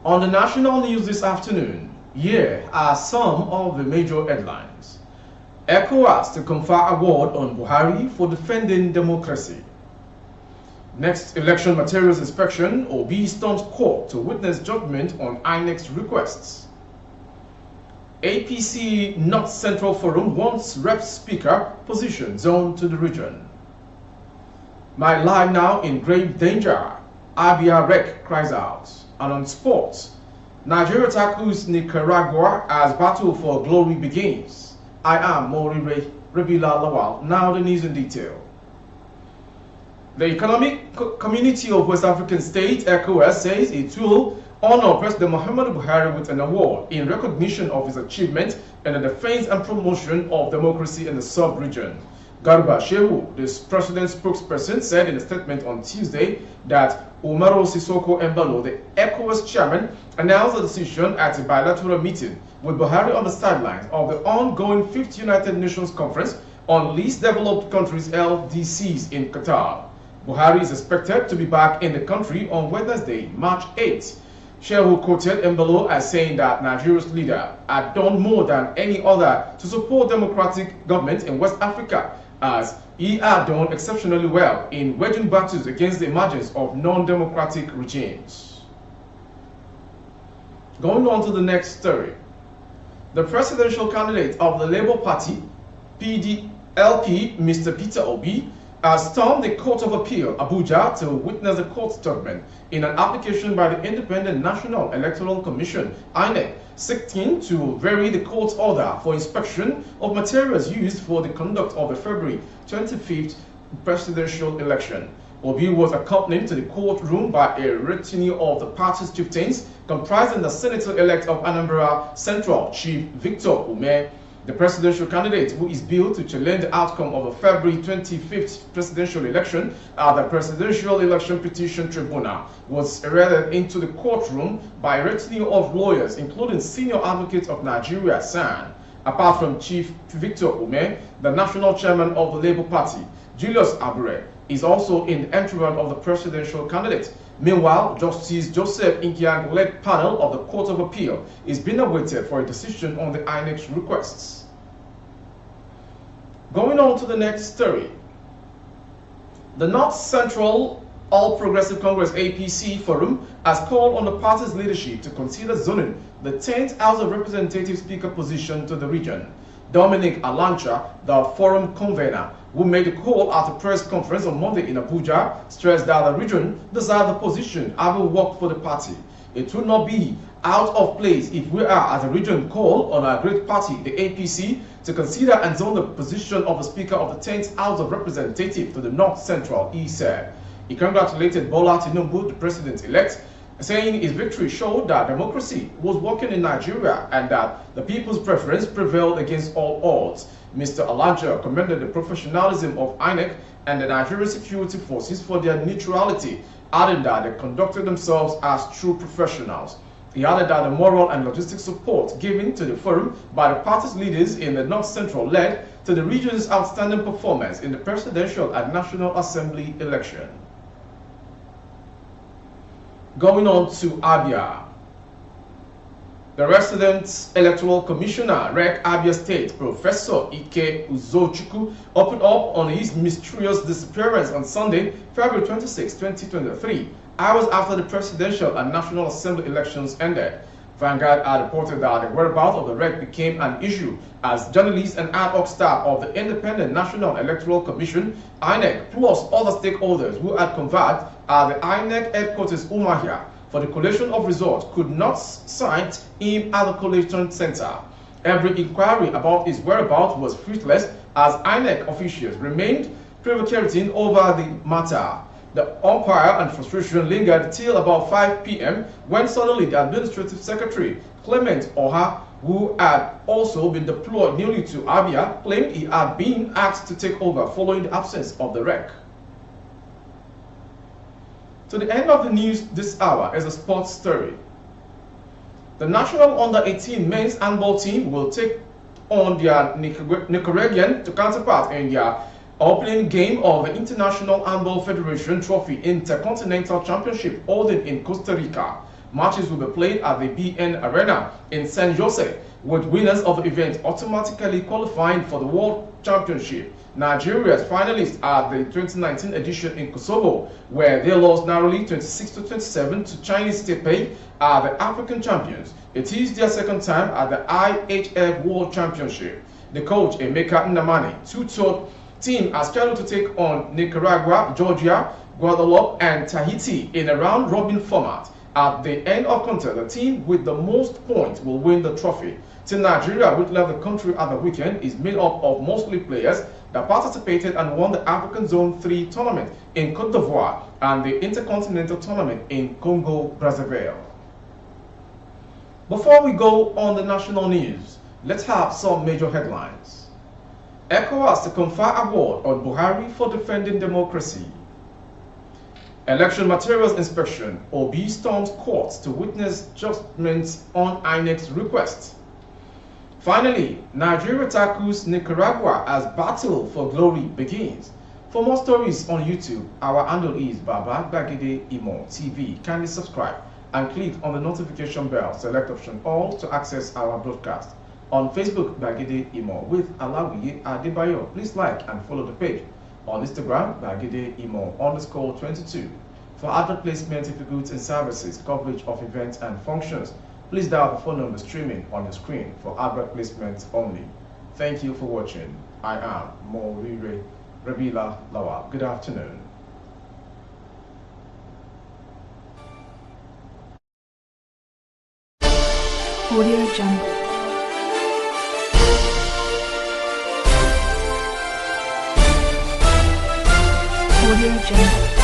On the national news this afternoon, here are some of the major headlines. ECOWAS to confer award on Buhari for defending democracy. Next election materials inspection, Obi storms court to witness judgment on INEC's requests. APC North Central Forum wants Rep Speaker position zoned to the region. My life now in grave danger, Abia Rec cries out. And on sports, Nigeria tackles Nicaragua as battle for glory begins. I am Morire Rebila Lawal. Now the news in detail. The Economic Community of West African States, ECOWAS, says it will honor President Muhammadu Buhari with an award in recognition of his achievement in the defense and promotion of democracy in the sub-region. Garba Shehu, the president's spokesperson, said in a statement on Tuesday that Umaru Sissoko Embalo, the ECOWAS chairman, announced the decision at a bilateral meeting with Buhari on the sidelines of the ongoing 5th United Nations Conference on Least Developed Countries LDCs in Qatar. Buhari is expected to be back in the country on Wednesday, March 8th. Shehu quoted Embalo as saying that Nigeria's leader had done more than any other to support democratic government in West Africa, as he had done exceptionally well in waging battles against the emergence of non-democratic regimes. Going on to the next story. The presidential candidate of the Labour Party, PDLP, Mr. Peter Obi, has stormed the Court of Appeal, Abuja, to witness the court's judgment in an application by the Independent National Electoral Commission, INEC, seeking to vary the court's order for inspection of materials used for the conduct of the February 25th presidential election. Obi was accompanied to the courtroom by a retinue of the party's chieftains, comprising the Senator-elect of Anambra Central, Chief Victor Ume. The presidential candidate, who is billed to challenge the outcome of the February 25th presidential election at the Presidential Election Petition Tribunal, was herded into the courtroom by a retinue of lawyers, including Senior Advocate of Nigeria, SAN. Apart from Chief Victor Ume, the national chairman of the Labour Party, Julius Abure, is also in the entry of the presidential candidate. Meanwhile, Justice Joseph Inkiang-led panel of the Court of Appeal is being awaited for a decision on the INEC's requests. Going on to the next story. The North Central All Progressive Congress APC Forum has called on the party's leadership to consider zoning the 10th House of Representatives Speaker position to the region. Dominic Alancha, the forum convener, who made the call at a press conference on Monday in Abuja, stressed that the region desired the position having worked for the party. It would not be out of place if we are, as a region, call on our great party, the APC, to consider and zone the position of the Speaker of the 10th House of Representatives to the North Central, he said. He congratulated Bola Tinubu, the president-elect, saying his victory showed that democracy was working in Nigeria and that the people's preference prevailed against all odds. Mr. Alancha commended the professionalism of INEC and the Nigerian security forces for their neutrality, adding that they conducted themselves as true professionals. He added that the moral and logistic support given to the forum by the party's leaders in the North Central led to the region's outstanding performance in the presidential and National Assembly election. Going on to Abia. The resident electoral commissioner, REC Abia State, Professor Ike Uzochukwu, opened up on his mysterious disappearance on Sunday, February 26, 2023, hours after the presidential and National Assembly elections ended. Vanguard had reported that the whereabouts of the REC became an issue as journalists and ad hoc staff of the Independent National Electoral Commission, INEC, plus other stakeholders who had converged at the INEC headquarters Umuahia for the collation of results could not sight him at the collation center. Every inquiry about his whereabouts was fruitless as INEC officials remained prevaricating over the matter. The umpire and frustration lingered till about 5 p.m. when suddenly the administrative secretary, Clement Oha, who had also been deployed newly to Abia, claimed he had been asked to take over following the absence of the REC. To the end of the news this hour is a sports story. The national under-18 men's handball team will take on their Nicaraguan counterpart in their Opening game of the International Handball Federation Trophy Intercontinental Championship holding in Costa Rica. Matches will be played at the BN Arena in San Jose, with winners of the event automatically qualifying for the World Championship. Nigeria's finalists at the 2019 edition in Kosovo, where they lost narrowly 26-27 to Chinese Taipei, are the African champions. It is their second time at the IHF World Championship. The coach, Emeka Nnamani, two-third team are scheduled to take on Nicaragua, Georgia, Guadeloupe, and Tahiti in a round-robin format. At the end of contest, the team with the most points will win the trophy. Team Nigeria, which left the country at the weekend, is made up of mostly players that participated and won the African Zone 3 tournament in Cote d'Ivoire and the Intercontinental tournament in Congo, Brazzaville. Before we go on the national news, let's have some major headlines. ECOWAS to confer award on Buhari for defending democracy. Election materials inspection. Obi storms courts to witness judgments on INEC's request. Finally, Nigeria tackles Nicaragua as battle for glory begins. For more stories on YouTube, our handle is Baba Gbagede Imo TV. Kindly subscribe and click on the notification bell. Select option all to access our broadcast. On Facebook, Gbagede Imo with Alawiye Adebayo. Please like and follow the page. On Instagram, Gbagede Imo _22. For advert placement of goods and services, coverage of events and functions, please dial the phone number streaming on your screen for advert placement only. Thank you for watching. I am Morire Rabila Lawal. Good afternoon. Audio Jungle. Audio Jungle.